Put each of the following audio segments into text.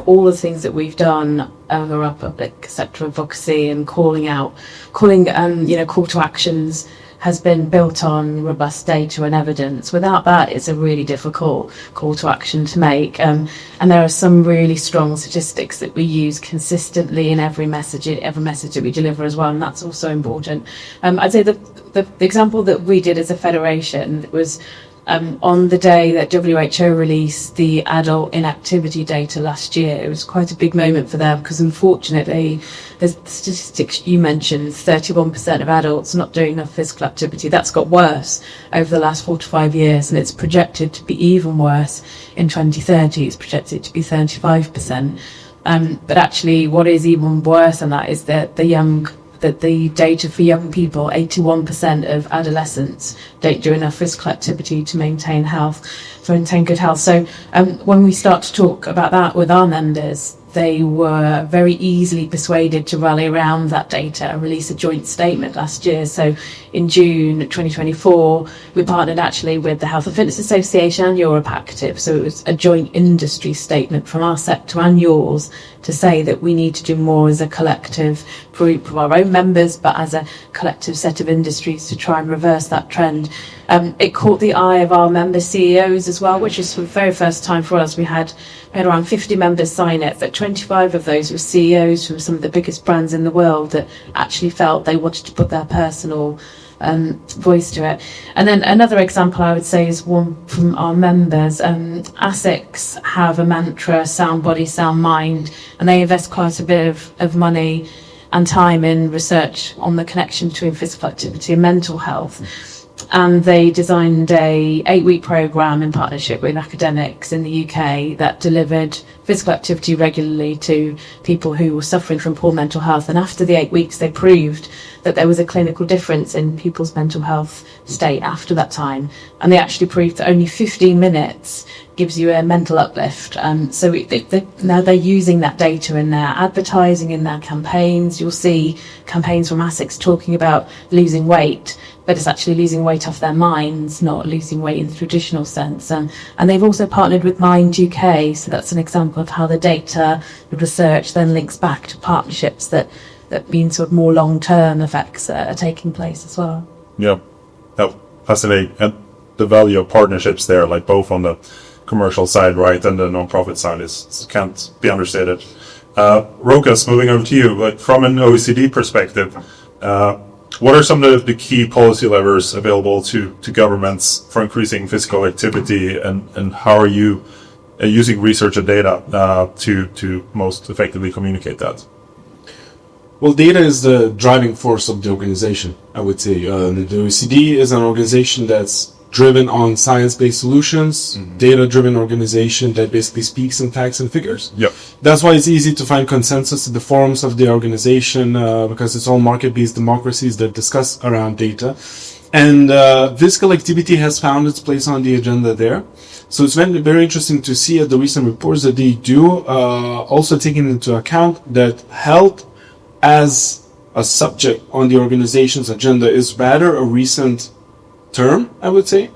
all the things that we've done over our public sector advocacy and call to actions has been built on robust data and evidence. Without that, it's a really difficult call to action to make. And there are some really strong statistics that we use consistently in every message that we deliver as well, and that's also important. I'd say the example that we did as a federation was on the day that WHO released the adult inactivity data last year. It was quite a big moment for them because unfortunately, the statistics you mentioned, 31% of adults not doing enough physical activity. That's got worse over the last 4 to 5 years, and it's projected to be even worse in 2030. It's projected to be 35%. But actually, what is even worse than that is that the data for young people, 81% of adolescents don't do enough physical activity to maintain good health. So when we start to talk about that with our members, they were very easily persuaded to rally around that data and release a joint statement last year. So in June 2024, we partnered actually with the Health and Fitness Association and Europe Active. So it was a joint industry statement from our sector and yours to say that we need to do more as a collective group of our own members, but as a collective set of industries to try and reverse that trend. It caught the eye of our member CEOs as well, which is for the very first time for us. We had around 50 members sign it, but 25 of those were CEOs from some of the biggest brands in the world that actually felt they wanted to put their personal voice to it. And then another example I would say is one from our members. ASICs have a mantra, sound body, sound mind, and they invest quite a bit of money and time in research on the connection between physical activity and mental health. And they designed a 8-week program in partnership with academics in the UK that delivered physical activity regularly to people who were suffering from poor mental health. And after the 8 weeks, they proved that there was a clinical difference in people's mental health state after that time. And they actually proved that only 15 minutes gives you a mental uplift. So now they're using that data in their advertising, in their campaigns. You'll see campaigns from ASICs talking about losing weight, but it's actually losing weight off their minds, not losing weight in the traditional sense. And they've also partnered with Mind UK, so that's an example of how the data, the research then links back to partnerships that mean sort of more long-term effects are taking place as well. Yeah, fascinating. And the value of partnerships there, like both on the commercial side, right, and the non-profit side can't be understated. Rokas, moving over to you, like from an OECD perspective, what are some of the key policy levers available to governments for increasing physical activity, and how are you using research and data to most effectively communicate that? Well, data is the driving force of the organization, I would say. The OECD is an organization that's driven on science-based solutions, data-driven organization that basically speaks in facts and figures. Yep. That's why it's easy to find consensus in the forums of the organization, because it's all market-based democracies that discuss around data. And physical activity has found its place on the agenda there. So it's very, very interesting to see at the recent reports that they do, also taking into account that health as a subject on the organization's agenda is rather a recent term, I would say.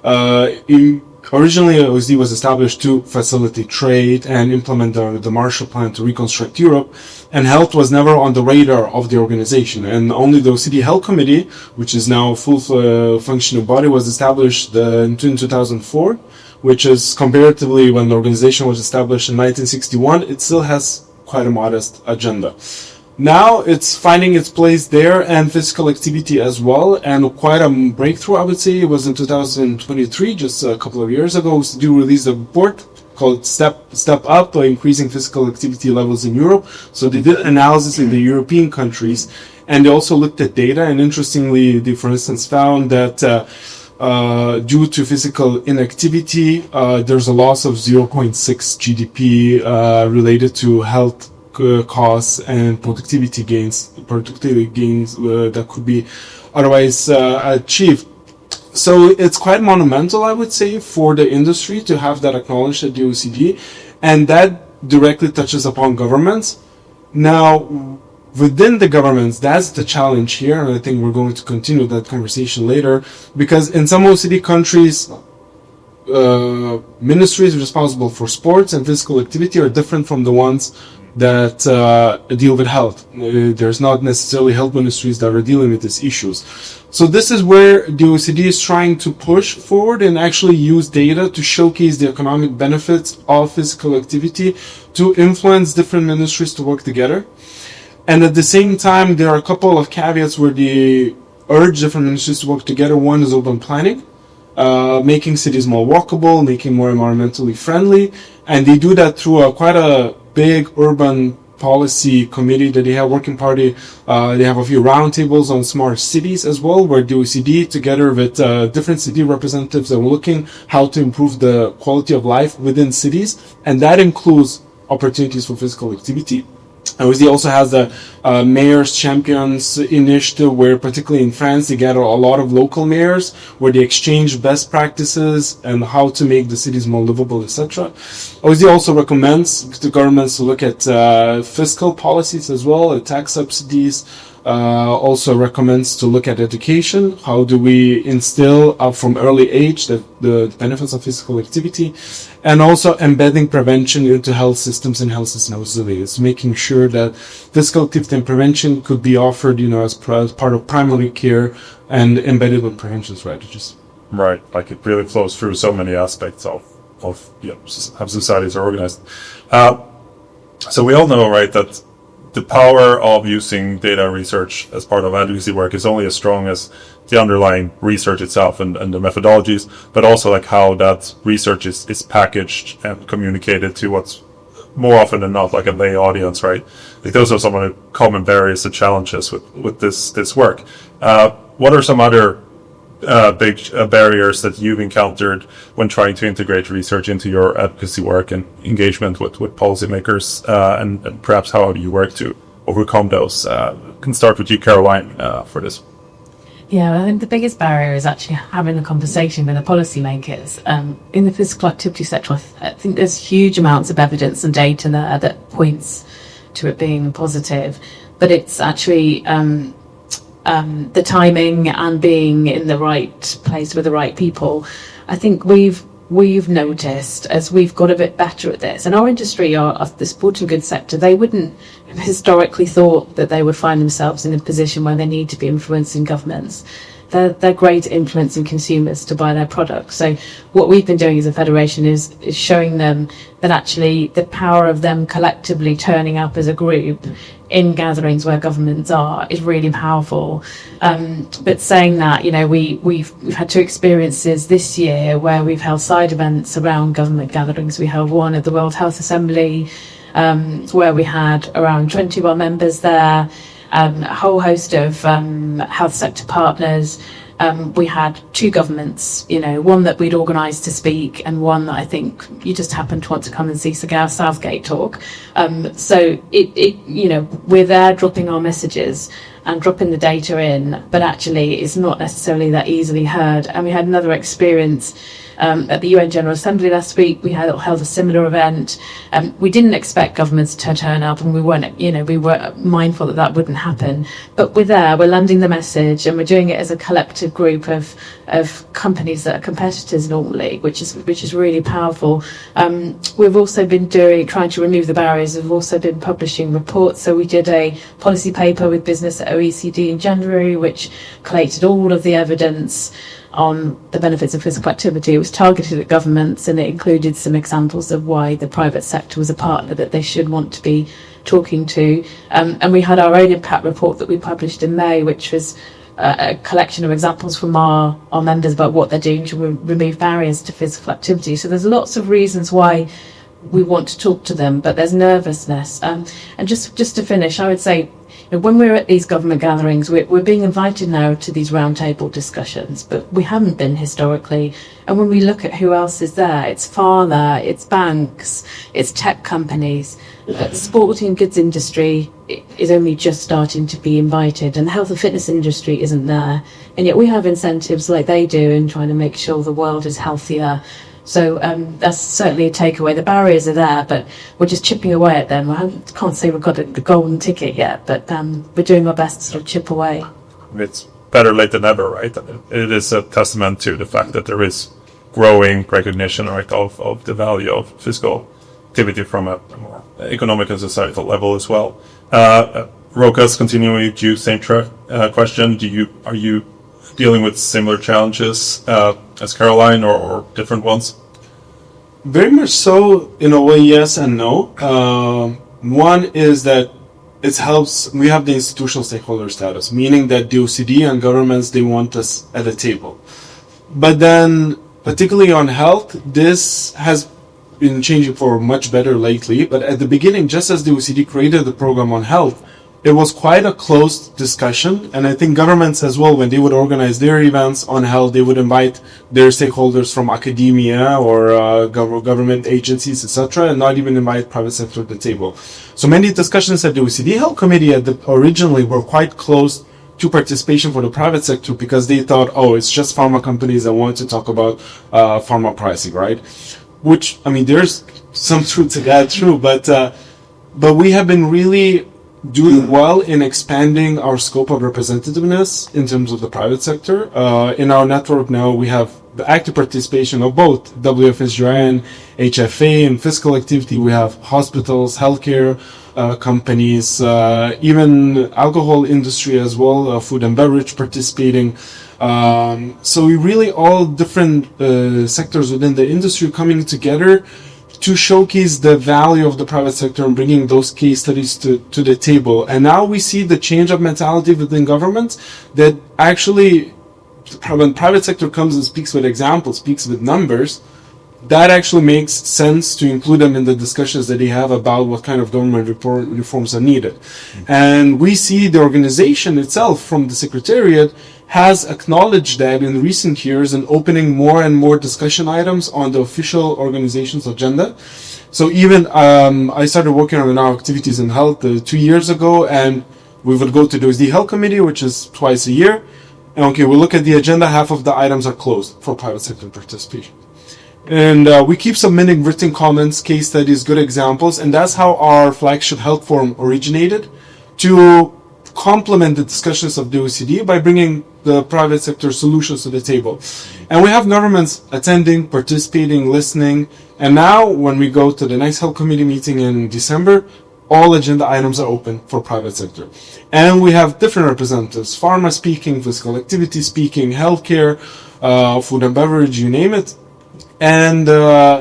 Originally, OECD was established to facilitate trade and implement the Marshall Plan to reconstruct Europe, and health was never on the radar of the organization. And only the OECD Health Committee, which is now a full functioning body, was established in 2004, which is comparatively, when the organization was established in 1961, it still has quite a modest agenda. Now it's finding its place there, and physical activity as well, and quite a breakthrough, I would say. It was in 2023, just a couple of years ago, OECD released a report called Step Up, increasing physical activity levels in Europe. So they did analysis in the European countries, and they also looked at data, and interestingly, they, for instance, found that due to physical inactivity, there's a loss of 0.6 GDP related to health costs and productivity gains that could be otherwise achieved. So it's quite monumental, I would say, for the industry to have that acknowledged at the OECD, and that directly touches upon governments. Now, within the governments, that's the challenge here, and I think we're going to continue that conversation later, because in some OECD countries, ministries responsible for sports and physical activity are different from the ones that deal with health. There's not necessarily health ministries that are dealing with these issues. So this is where the OECD is trying to push forward and actually use data to showcase the economic benefits of physical activity to influence different ministries to work together. And at the same time, there are a couple of caveats where they urge different ministries to work together. One is urban planning, making cities more walkable, making more environmentally friendly. And they do that through quite a big urban policy committee that they have, working party. They have a few roundtables on smart cities as well, where the OECD, together with different city representatives, are looking how to improve the quality of life within cities. And that includes opportunities for physical activity. OECD also has the Mayors Champions initiative, where particularly in France, they gather a lot of local mayors, where they exchange best practices and how to make the cities more livable, etc. OECD also recommends to governments to look at fiscal policies as well, tax subsidies. Also recommends to look at education. How do we instill from early age the benefits of physical activity, and also embedding prevention into health systems and health system resilience, making sure that physical activity and prevention could be offered, as part of primary care and embedded with prevention strategies. Right, like it really flows through so many aspects of how societies are organized. So we all know, right, that the power of using data research as part of advocacy work is only as strong as the underlying research itself and the methodologies, but also like how that research is packaged and communicated to what's more often than not like a lay audience, right? Like those are some of the common barriers and challenges with this work. What are some other big barriers that you've encountered when trying to integrate research into your advocacy work and engagement with policymakers, and perhaps how do you work to overcome those? Can start with you, Caroline, for this. Yeah, I think the biggest barrier is actually having a conversation with the policymakers. In the physical activity sector, I think there's huge amounts of evidence and data there that points to it being positive, but it's actually the timing and being in the right place with the right people. I think we've noticed as we've got a bit better at this, and our industry, the sporting goods sector, they wouldn't have historically thought that they would find themselves in a position where they need to be influencing governments. They're great at influencing consumers to buy their products. So what we've been doing as a federation is showing them that actually the power of them collectively turning up as a group in gatherings where governments are is really powerful. But saying that, we've had two experiences this year where we've held side events around government gatherings. We held one at the World Health Assembly, where we had around 20 of our members there. A whole host of health sector partners. We had two governments, one that we'd organised to speak and one that I think you just happened to want to come and see Cigar Southgate talk. So we're there dropping our messages and dropping the data in, but actually it's not necessarily that easily heard. And we had another experience at the UN General Assembly last week. We held a similar event. We didn't expect governments to turn up, and we were mindful that wouldn't happen. But we're there, we're landing the message, and we're doing it as a collective group of companies that are competitors normally, which is really powerful. We've also been trying to remove the barriers. We've also been publishing reports. So we did a policy paper with business at OECD in January, which collated all of the evidence on the benefits of physical activity. It was targeted at governments, and it included some examples of why the private sector was a partner that they should want to be talking to. And we had our own impact report that we published in May, which was a collection of examples from our members about what they're doing to remove barriers to physical activity. So there's lots of reasons why we want to talk to them, but there's nervousness. And just to finish, I would say, when we're at these government gatherings, we're being invited now to these roundtable discussions, but we haven't been historically. And when we look at who else is there, it's pharma, it's banks, it's tech companies. The sporting goods industry is only just starting to be invited, and the health and fitness industry isn't there. And yet we have incentives like they do in trying to make sure the world is healthier. So that's certainly a takeaway. The barriers are there, but we're just chipping away at them. I can't say we've got the golden ticket yet, but we're doing our best to sort of chip away. It's better late than never, right? It is a testament to the fact that there is growing recognition, right, of the value of fiscal activity from a more economic and societal level as well. Rokas, continuing with you, same question. Are you dealing with similar challenges as Caroline, or different ones? Very much so, in a way, yes and no. One is that it helps, we have the institutional stakeholder status, meaning that the OECD and governments, they want us at the table. But then, particularly on health, this has been changing for much better lately. But at the beginning, just as the OECD created the program on health, it was quite a closed discussion, and I think governments as well, when they would organize their events on health, they would invite their stakeholders from academia or government agencies, etc., and not even invite private sector to the table. So many discussions at the OECD Health Committee originally were quite close to participation for the private sector, because they thought, oh, it's just pharma companies that want to talk about pharma pricing, right? Which, I mean, there's some truth to that, true, but we have been really doing well in expanding our scope of representativeness in terms of the private sector. In our network now, we have the active participation of both WFSGI and HFA in fiscal activity. We have hospitals, healthcare companies, even alcohol industry as well, food and beverage participating. So we really all different sectors within the industry coming together to showcase the value of the private sector and bringing those case studies to the table. And now we see the change of mentality within governments, that actually when private sector comes and speaks with examples, speaks with numbers, that actually makes sense to include them in the discussions that they have about what kind of government reforms are needed. And we see the organization itself from the Secretariat has acknowledged that in recent years and opening more and more discussion items on the official organization's agenda. So even I started working on our activities in health 2 years ago, and we would go to the OECD Health Committee, which is twice a year. And okay, we look at the agenda, half of the items are closed for private sector participation. And we keep submitting written comments, case studies, good examples, and that's how our flagship health forum originated, to complement the discussions of the OECD by bringing the private sector solutions to the table. And we have governments attending, participating, listening, and now when we go to the next health committee meeting in December, all agenda items are open for private sector. And we have different representatives, pharma speaking, physical activity speaking, healthcare, food and beverage, you name it. And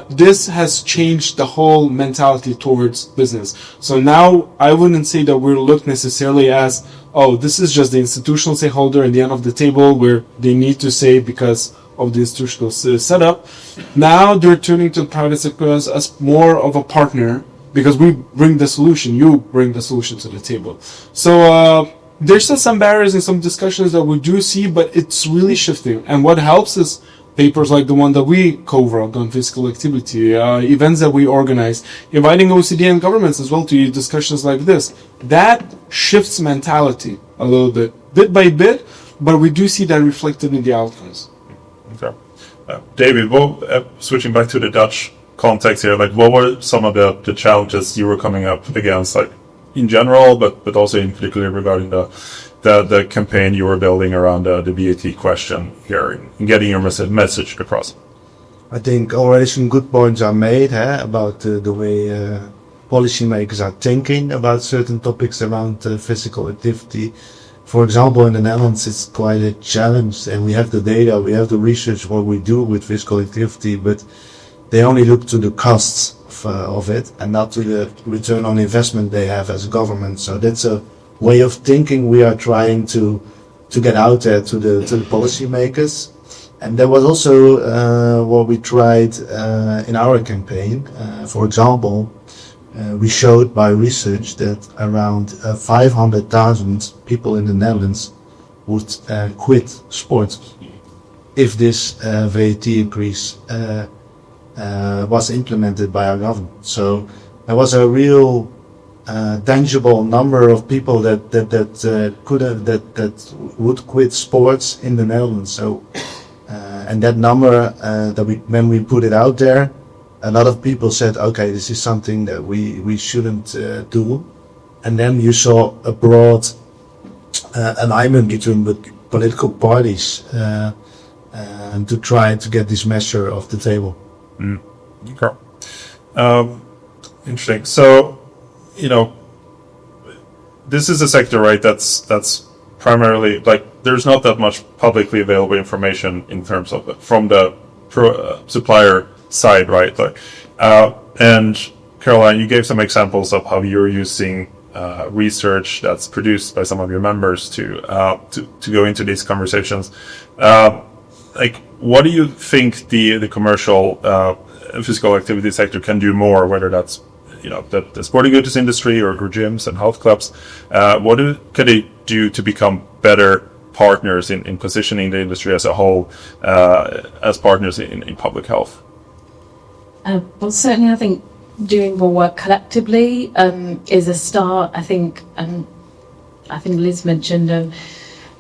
this has changed the whole mentality towards business. So now I wouldn't say that we're looked necessarily as, oh, this is just the institutional stakeholder at the end of the table where they need to say because of the institutional setup. Now they're turning to private sector as more of a partner, because we bring the solution, you bring the solution to the table. So there's still some barriers and some discussions that we do see, but it's really shifting. And what helps is papers like the one that we co-wrote on fiscal activity, events that we organize, inviting OECD and governments as well to discussions like this. That shifts mentality a little bit by bit, but we do see that reflected in the outcomes. Okay. David, switching back to the Dutch context here, like what were some of the challenges you were coming up against, like in general, but also in particular regarding the campaign you were building around the VAT question here and getting your message across? I think already some good points are made about the way policymakers are thinking about certain topics around physical activity. For example, in the Netherlands, it's quite a challenge, and we have the data, we have the research, what we do with physical activity, but they only look to the costs of it and not to the return on investment they have as a government. So that's a way of thinking we are trying to get out there to the policymakers. And there was also what we tried in our campaign. For example, we showed by research that around 500,000 people in the Netherlands would quit sports if this VAT increase was implemented by our government. So there was a real tangible number of people that would quit sports in the Netherlands. So and that number when we put it out there, a lot of people said, okay, this is something that we shouldn't do. And then you saw a broad alignment between the political parties and to try to get this measure off the table. Okay. Interesting. So, this is a sector, right? That's primarily there's not that much publicly available information in terms of from the supplier side, right? And Caroline, you gave some examples of how you're using research that's produced by some of your members to go into these conversations. What do you think the commercial physical activity sector can do more? Whether that's the sporting goods industry or gyms and health clubs, what can they do to become better partners in positioning the industry as a whole as partners in public health? Well, certainly, I think doing more work collectively is a start. I think Liz mentioned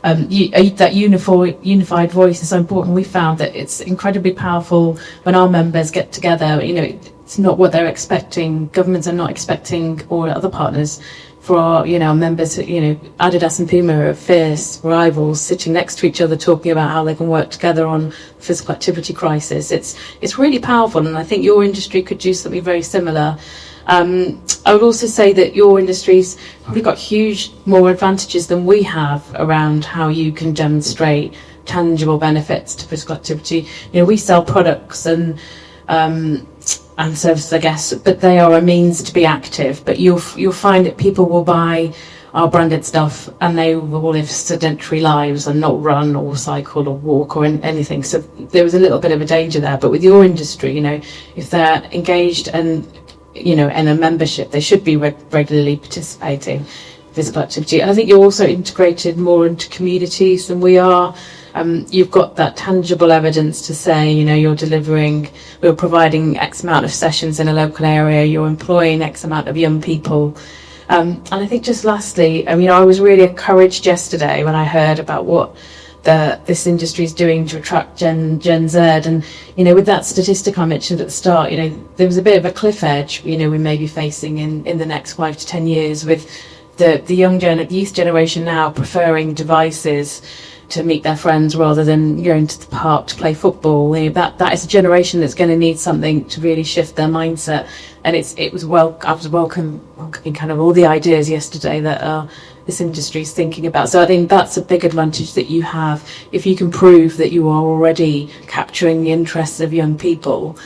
that unified voice is so important. We found that it's incredibly powerful when our members get together. It's not what they're expecting. Governments are not expecting, or other partners, for our members. Adidas and Puma are fierce rivals, sitting next to each other, talking about how they can work together on physical activity crisis. It's really powerful, and I think your industry could do something very similar. I would also say that your industry's probably got huge more advantages than we have around how you can demonstrate tangible benefits to physical activity. We sell products and services, I guess, but they are a means to be active. But you'll find that people will buy our branded stuff and they will live sedentary lives and not run or cycle or walk or anything. So there was a little bit of a danger there. But with your industry, if they're engaged and in a membership, they should be regularly participating in physical activity. And I think you're also integrated more into communities than we are. You've got that tangible evidence to say, we're providing X amount of sessions in a local area, you're employing X amount of young people. And I think just lastly, I was really encouraged yesterday when I heard about what this industry is doing to attract Gen Z. And, with that statistic I mentioned at the start, there was a bit of a cliff edge, we may be facing in the next 5 to 10 years with the youth generation now preferring devices to meet their friends rather than going to the park to play football. That is a generation that's going to need something to really shift their mindset. And I was welcoming kind of all the ideas yesterday that this industry is thinking about. So I think that's a big advantage that you have. If you can prove that you are already capturing the interests of young people,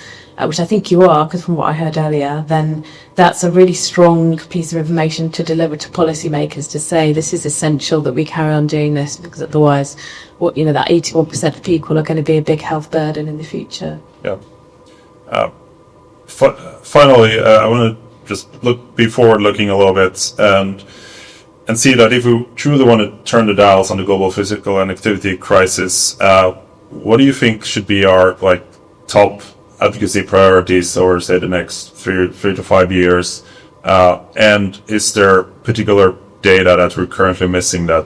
which I think you are, because from what I heard earlier, then that's a really strong piece of information to deliver to policymakers to say this is essential that we carry on doing this, because otherwise, that 81% of people are going to be a big health burden in the future. Yeah. Finally, I want to just be forward-looking a little bit and see that if we truly want to turn the dials on the global physical and activity crisis, what do you think should be our top advocacy priorities over, say, the next 3 to 5 years? And is there particular data that we're currently missing that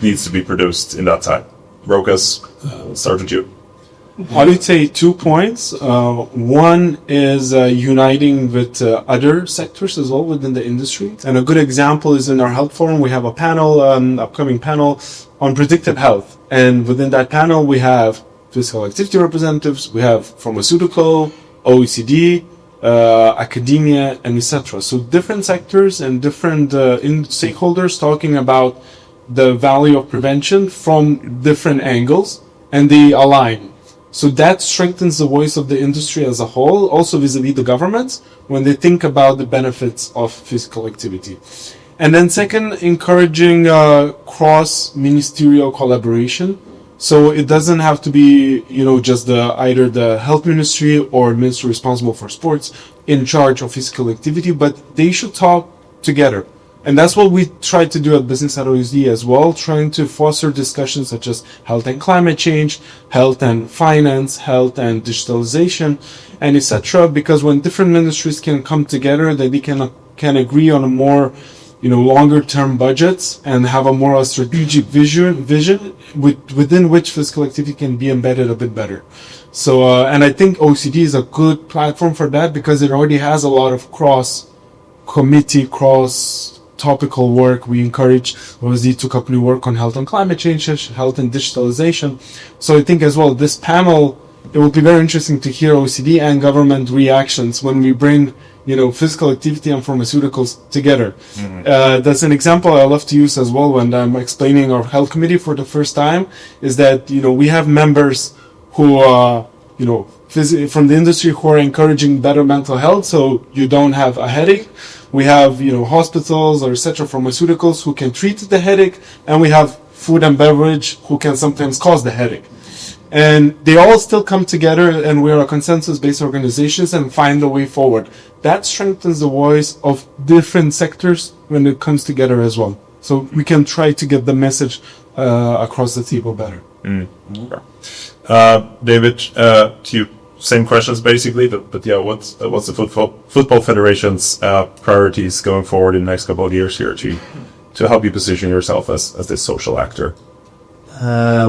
needs to be produced in that time? Rokas, start with you. I would say 2 points. One is uniting with other sectors as well within the industry. And a good example is in our health forum, we have a panel, upcoming panel on predictive health. And within that panel, we have physical activity representatives, we have pharmaceutical, OECD, academia, and etc. So different sectors and different stakeholders talking about the value of prevention from different angles, and they align. So that strengthens the voice of the industry as a whole, also vis-a-vis the governments, when they think about the benefits of physical activity. And then second, encouraging cross-ministerial collaboration. So it doesn't have to be, just either the health ministry or ministry responsible for sports in charge of physical activity, but they should talk together. And that's what we try to do at Business at OSD as well, trying to foster discussions such as health and climate change, health and finance, health and digitalization, and etc. Because when different ministries can come together, then they can agree on a more, longer term budgets and have a more strategic vision within which physical activity can be embedded a bit better. So, and I think OECD is a good platform for that because it already has a lot of cross-committee, cross topical work. We encourage OSD to couple work on health and climate change, health and digitalization. So I think as well, this panel, it will be very interesting to hear OECD and government reactions when we bring, physical activity and pharmaceuticals together. That's an example I love to use as well when I'm explaining our health committee for the first time, is that, we have members who from the industry who are encouraging better mental health, so you don't have a headache. We have, hospitals or etc. pharmaceuticals who can treat the headache, and we have food and beverage who can sometimes cause the headache. And they all still come together, and we are a consensus-based organizations and find a way forward. That strengthens the voice of different sectors when it comes together as well. So we can try to get the message across the table better. David, to you, same questions basically, but yeah, what's the football federation's priorities going forward in the next couple of years here to help you position yourself as this social actor?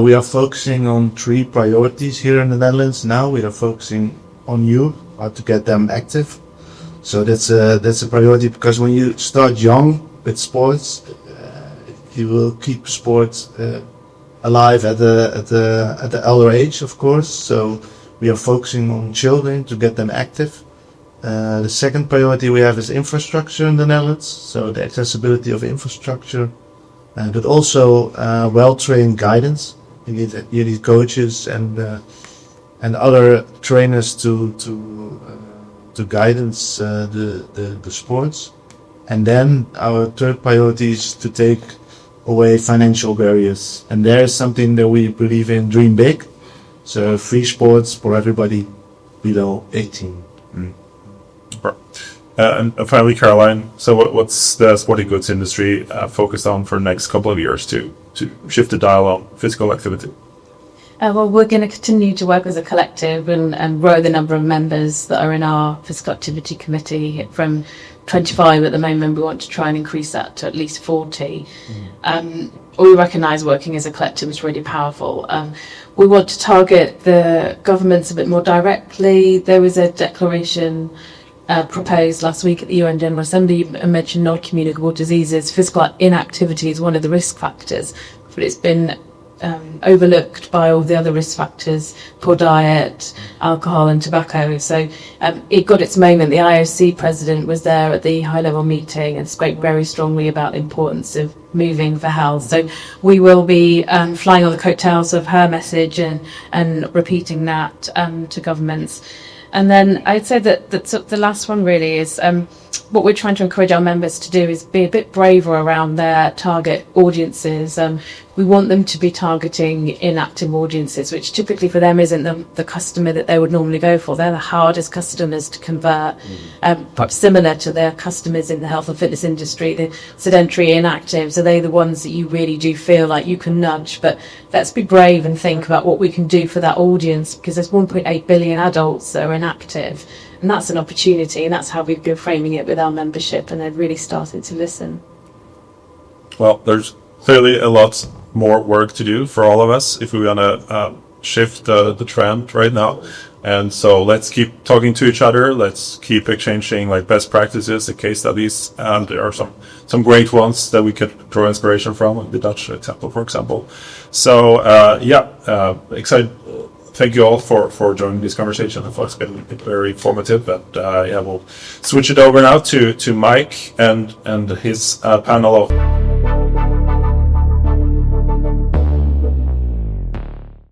We are focusing on 3 priorities here in the Netherlands now. We are focusing on youth, how to get them active. So that's a priority, because when you start young with sports, you will keep sports alive at the elder age, of course. So we are focusing on children to get them active. The second priority we have is infrastructure in the Netherlands, so the accessibility of infrastructure, but also well-trained guidance. You need coaches and other trainers to guidance the sports. And then our third priority is to take away financial barriers, and there is something that we believe in: dream big. So free sports for everybody below 18. And finally, Caroline, so what's the sporting goods industry focused on for the next couple of years to shift the dial on physical activity? Well, we're going to continue to work as a collective and grow the number of members that are in our physical activity committee from 25 at the moment. We want to try and increase that to at least 40. We recognise working as a collective is really powerful. We want to target the governments a bit more directly. There was a declaration proposed last week at the UN General Assembly. I mentioned non-communicable diseases. Physical inactivity is one of the risk factors, but it's been overlooked by all the other risk factors: poor diet, alcohol and tobacco. So it got its moment. The IOC president was there at the high-level meeting and spoke very strongly about the importance of moving for health. So we will be flying on the coattails of her message and repeating that to governments. And then I'd say that the last one really is what we're trying to encourage our members to do is be a bit braver around their target audiences. We want them to be targeting inactive audiences, which typically for them isn't the customer that they would normally go for. They're the hardest customers to convert, perhaps similar to their customers in the health and fitness industry, the sedentary inactive. So they're the ones that you really do feel like you can nudge. But let's be brave and think about what we can do for that audience, because there's 1.8 billion adults that are inactive. And that's an opportunity, and that's how we've been framing it with our membership, and they've really started to listen. Well, there's clearly a lot more work to do for all of us if we want to shift the trend right now. And so let's keep talking to each other. Let's keep exchanging best practices, the case studies. And there are some great ones that we could draw inspiration from, like the Dutch example, for example. So excited. Thank you all for joining this conversation. I thought it's been very informative. And we'll switch it over now to Mike and his panel of